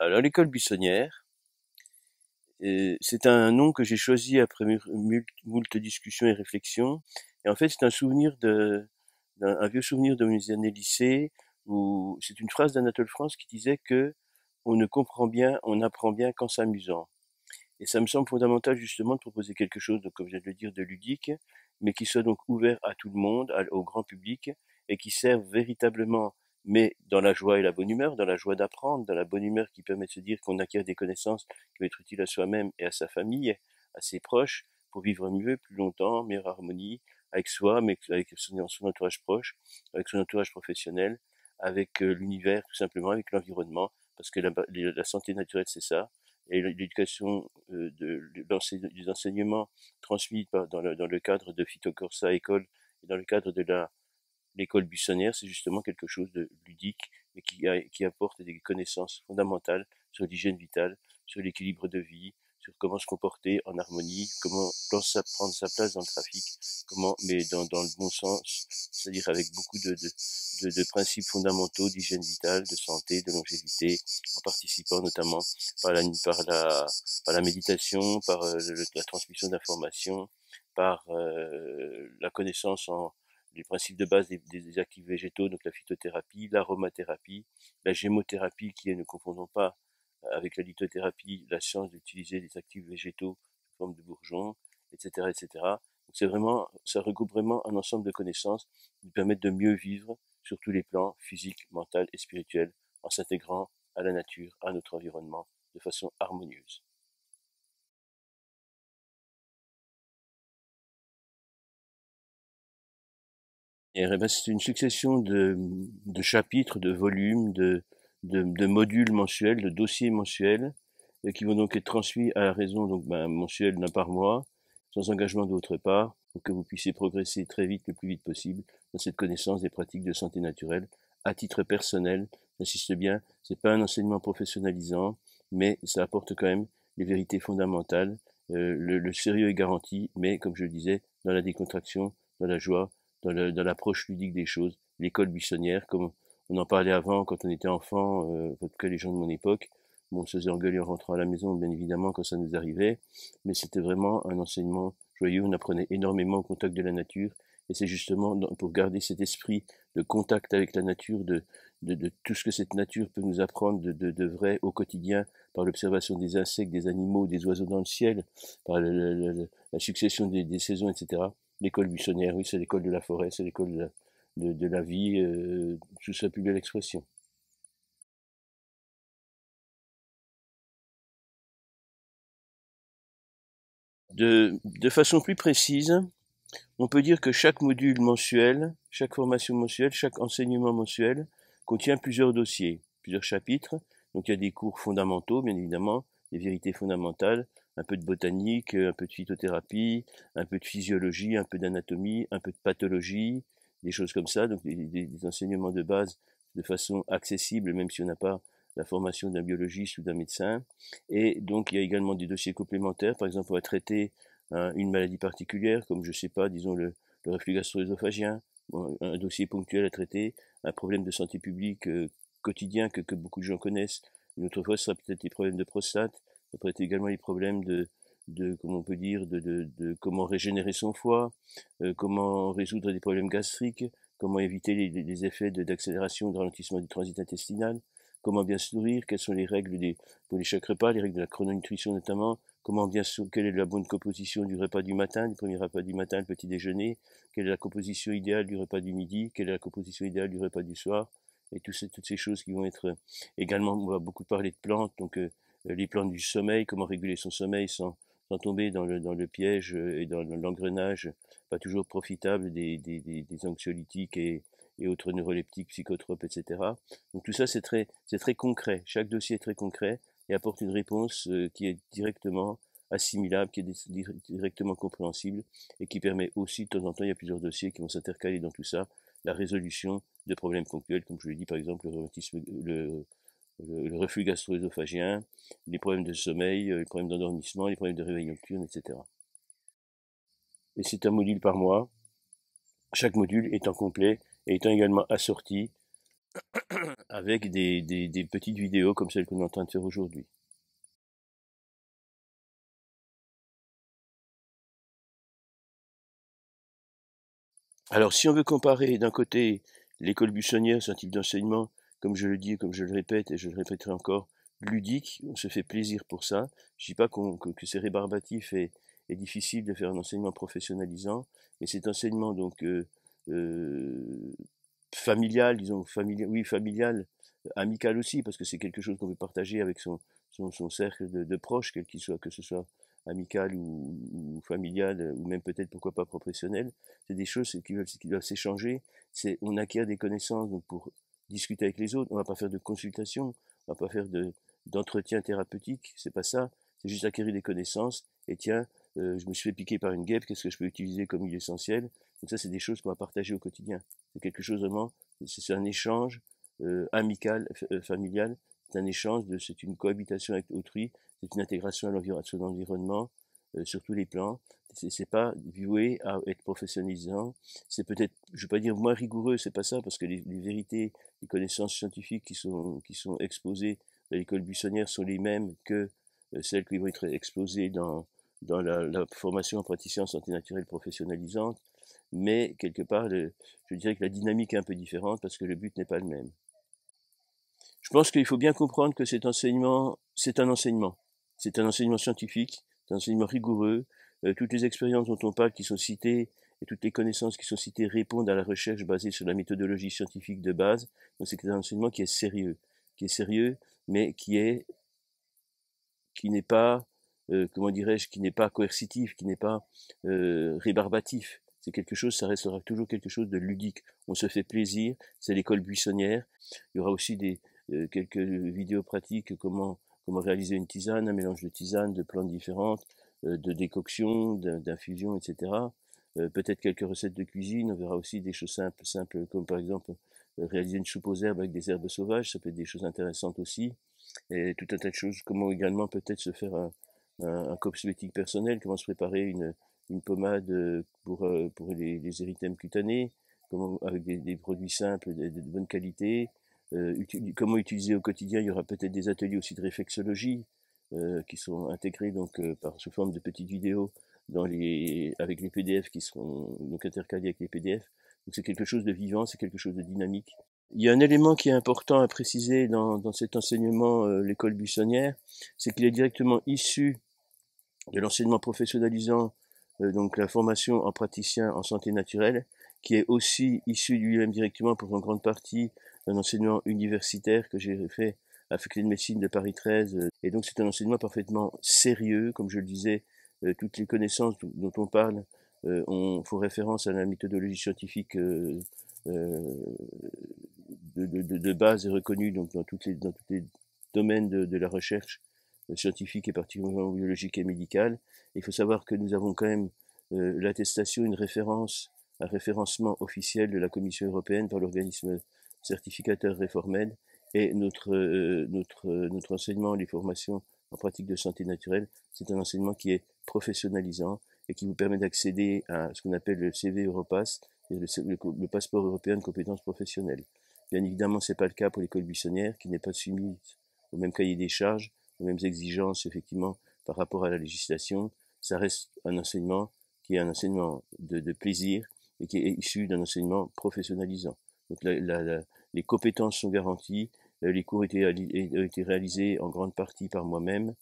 Alors, l'école buissonnière, c'est un nom que j'ai choisi après moult discussions et réflexions. Et en fait, c'est un souvenir un vieux souvenir de mes années lycée, où c'est une phrase d'Anatole France qui disait que on ne comprend bien, on apprend bien qu'en s'amusant. Et ça me semble fondamental justement de proposer quelque chose, donc, comme je viens de le dire, de ludique, mais qui soit donc ouvert à tout le monde, au grand public, et qui serve véritablement, mais dans la joie et la bonne humeur, dans la joie d'apprendre, dans la bonne humeur qui permet de se dire qu'on acquiert des connaissances qui vont être utiles à soi-même et à sa famille, à ses proches, pour vivre mieux, plus longtemps, meilleure harmonie, avec soi, mais avec son entourage proche, avec son entourage professionnel, avec l'univers tout simplement, avec l'environnement, parce que la santé naturelle c'est ça, et l'éducation des enseignements transmis dans le cadre de Phytocorsa École et dans le cadre de l'école buissonnière, c'est justement quelque chose de ludique, mais qui apporte des connaissances fondamentales sur l'hygiène vitale, sur l'équilibre de vie, sur comment se comporter en harmonie, comment prendre sa place dans le trafic, mais dans le bon sens, c'est-à-dire avec beaucoup de principes fondamentaux d'hygiène vitale, de santé, de longévité, en participant notamment par la méditation, par la transmission d'informations, par la connaissance les principes de base des actifs végétaux, donc la phytothérapie, l'aromathérapie, la gémothérapie qui est, ne confondons pas avec la lithothérapie, la science d'utiliser des actifs végétaux sous forme de bourgeons, etc., etc. Donc c'est vraiment, ça regroupe vraiment un ensemble de connaissances qui nous permettent de mieux vivre sur tous les plans, physique, mental et spirituel, en s'intégrant à la nature, à notre environnement, de façon harmonieuse. Et ben, c'est une succession de chapitres, de volumes, de modules mensuels, de dossiers mensuels, qui vont donc être transmis à la raison donc, mensuelle d'un par mois, sans engagement d'autre part, pour que vous puissiez progresser très vite, le plus vite possible, dans cette connaissance des pratiques de santé naturelle. À titre personnel, j'insiste bien, c'est pas un enseignement professionnalisant, mais ça apporte quand même les vérités fondamentales. Le sérieux est garanti, mais comme je le disais, dans la décontraction, dans la joie, dans l'approche ludique des choses. L'école buissonnière, comme on en parlait avant quand on était enfant, en tout cas les gens de mon époque, bon, on se faisait engueuler en rentrant à la maison, bien évidemment, quand ça nous arrivait, mais c'était vraiment un enseignement joyeux, on apprenait énormément au contact de la nature, et c'est justement pour garder cet esprit de contact avec la nature, de tout ce que cette nature peut nous apprendre de vrai au quotidien, par l'observation des insectes, des animaux, des oiseaux dans le ciel, par la succession des saisons, etc. L'école buissonnière, oui, c'est l'école de la forêt, c'est l'école de la vie, sous sa plus belle expression. De façon plus précise, on peut dire que chaque module mensuel, chaque formation mensuelle, chaque enseignement mensuel contient plusieurs dossiers, plusieurs chapitres. Donc il y a des cours fondamentaux, bien évidemment, des vérités fondamentales, un peu de botanique, un peu de phytothérapie, un peu de physiologie, un peu d'anatomie, un peu de pathologie, des choses comme ça. Donc des enseignements de base de façon accessible, même si on n'a pas la formation d'un biologiste ou d'un médecin. Et donc il y a également des dossiers complémentaires, par exemple on va traiter une maladie particulière, comme je sais pas, disons le reflux gastro-œsophagien, bon, un dossier ponctuel à traiter, un problème de santé publique quotidien que beaucoup de gens connaissent. Une autre fois, ce sera peut-être les problèmes de prostate, ça peut être également les problèmes comment on peut dire, de comment régénérer son foie, comment résoudre des problèmes gastriques, comment éviter les effets d'accélération, de ralentissement du transit intestinal, comment bien se nourrir, quelles sont les règles pour les chaque repas, les règles de la chrononutrition notamment, quelle est la bonne composition du repas du matin, du premier repas du matin, le petit déjeuner, quelle est la composition idéale du repas du midi, quelle est la composition idéale du repas du soir, et toutes ces choses qui vont être également, on va beaucoup parler de plantes, donc les plantes du sommeil, comment réguler son sommeil sans tomber dans le piège et dans l'engrenage pas toujours profitable des anxiolytiques et autres neuroleptiques, psychotropes, etc. Donc tout ça, c'est très concret. Chaque dossier est très concret et apporte une réponse qui est directement assimilable, qui est directement compréhensible et qui permet aussi, de temps en temps, il y a plusieurs dossiers qui vont s'intercaler dans tout ça, la résolution de problèmes ponctuels, comme je l'ai dit, par exemple, le rhumatisme, le reflux gastro-œsophagien, les problèmes de sommeil, les problèmes d'endormissement, les problèmes de réveil nocturne, etc. Et c'est un module par mois, chaque module étant complet et étant également assorti avec des petites vidéos comme celles qu'on est en train de faire aujourd'hui. Alors, si on veut comparer d'un côté l'école buissonnière, c'est un type d'enseignement, comme je le dis, comme je le répète, et je le répéterai encore, ludique, on se fait plaisir pour ça. Je dis pas que c'est rébarbatif et difficile de faire un enseignement professionnalisant, mais cet enseignement donc euh, familial, disons familial, oui familial, amical aussi, parce que c'est quelque chose qu'on peut partager avec son cercle de proches, quel qu'il soit, que ce soit amical ou familial, ou même peut-être pourquoi pas professionnel. C'est des choses qui doivent s'échanger. C'est, on acquiert des connaissances donc pour discuter avec les autres. On va pas faire de consultation, on va pas faire d'entretien thérapeutique. C'est pas ça. C'est juste acquérir des connaissances. Et tiens, je me suis fait piquer par une guêpe. Qu'est-ce que je peux utiliser comme huile essentielle? Donc ça, c'est des choses qu'on va partager au quotidien. C'est quelque chose vraiment. C'est un échange amical, familial. C'est un échange c'est une cohabitation avec autrui. C'est une intégration à son environnement sur tous les plans. C'est pas voué à être professionnalisant. C'est peut-être, je vais pas dire moins rigoureux, c'est pas ça, parce que les vérités, les connaissances scientifiques qui sont exposées dans l'école buissonnière sont les mêmes que celles qui vont être exposées dans la formation en praticien en santé naturelle professionnalisante. Mais quelque part, je dirais que la dynamique est un peu différente parce que le but n'est pas le même. Je pense qu'il faut bien comprendre que cet enseignement, c'est un enseignement. C'est un enseignement scientifique, c'est un enseignement rigoureux. Toutes les expériences dont on parle qui sont citées et toutes les connaissances qui sont citées répondent à la recherche basée sur la méthodologie scientifique de base. Donc c'est un enseignement qui est sérieux, mais qui n'est pas, comment dirais-je, qui n'est pas coercitif, qui n'est pas rébarbatif. C'est quelque chose, ça restera toujours quelque chose de ludique. On se fait plaisir, c'est l'école buissonnière. Il y aura aussi quelques vidéos pratiques, comment réaliser une tisane, un mélange de tisanes, de plantes différentes, de décoction, d'infusion, etc. Peut-être quelques recettes de cuisine. On verra aussi des choses simples comme par exemple réaliser une soupe aux herbes avec des herbes sauvages. Ça peut être des choses intéressantes aussi et tout un tas de choses. Comment également peut-être se faire un cosmétique personnel, comment se préparer une pommade pour les érythèmes cutanés, comment, avec des produits simples, de bonne qualité, comment utiliser au quotidien. Il y aura peut-être des ateliers aussi de réflexologie qui sont intégrés donc sous forme de petites vidéos avec les PDF qui seront donc intercalés avec les PDF. Donc c'est quelque chose de vivant, c'est quelque chose de dynamique. Il y a un élément qui est important à préciser dans cet enseignement, l'école buissonnière, c'est qu'il est directement issu de l'enseignement professionnalisant, donc la formation en praticien en santé naturelle, qui est aussi issu lui-même directement pour une grande partie d'un enseignement universitaire que j'ai fait à la faculté de médecine de Paris 13. Et donc c'est un enseignement parfaitement sérieux, comme je le disais, toutes les connaissances dont on parle font référence à la méthodologie scientifique euh, de base et reconnue donc dans tous les domaines de la recherche scientifique et particulièrement biologique et médicale. Il faut savoir que nous avons quand même l'attestation, une référence, un référencement officiel de la Commission européenne par l'organisme certificateur Reformed et notre enseignement, les formations en pratique de santé naturelle, c'est un enseignement qui est professionnalisant et qui vous permet d'accéder à ce qu'on appelle le CV Europass, le passeport européen de compétences professionnelles. Bien évidemment, c'est pas le cas pour l'école buissonnière, qui n'est pas soumise au même cahier des charges, aux mêmes exigences, effectivement, par rapport à la législation. Ça reste un enseignement qui est un enseignement de plaisir et qui est issu d'un enseignement professionnalisant. Donc les compétences sont garanties, les cours ont été réalisés en grande partie par moi-même,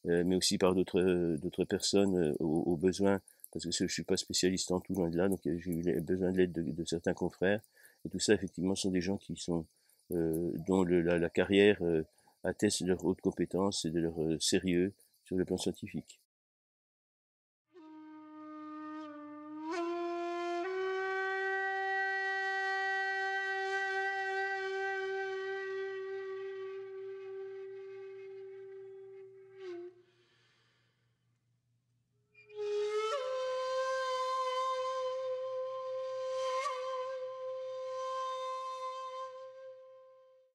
mais aussi par d'autres personnes aux besoins, parce que je ne suis pas spécialiste en tout, loin de là, donc j'ai eu besoin de l'aide de certains confrères. Et tout ça, effectivement, sont des gens dont la carrière atteste de leur haute compétence et de leur sérieux sur le plan scientifique.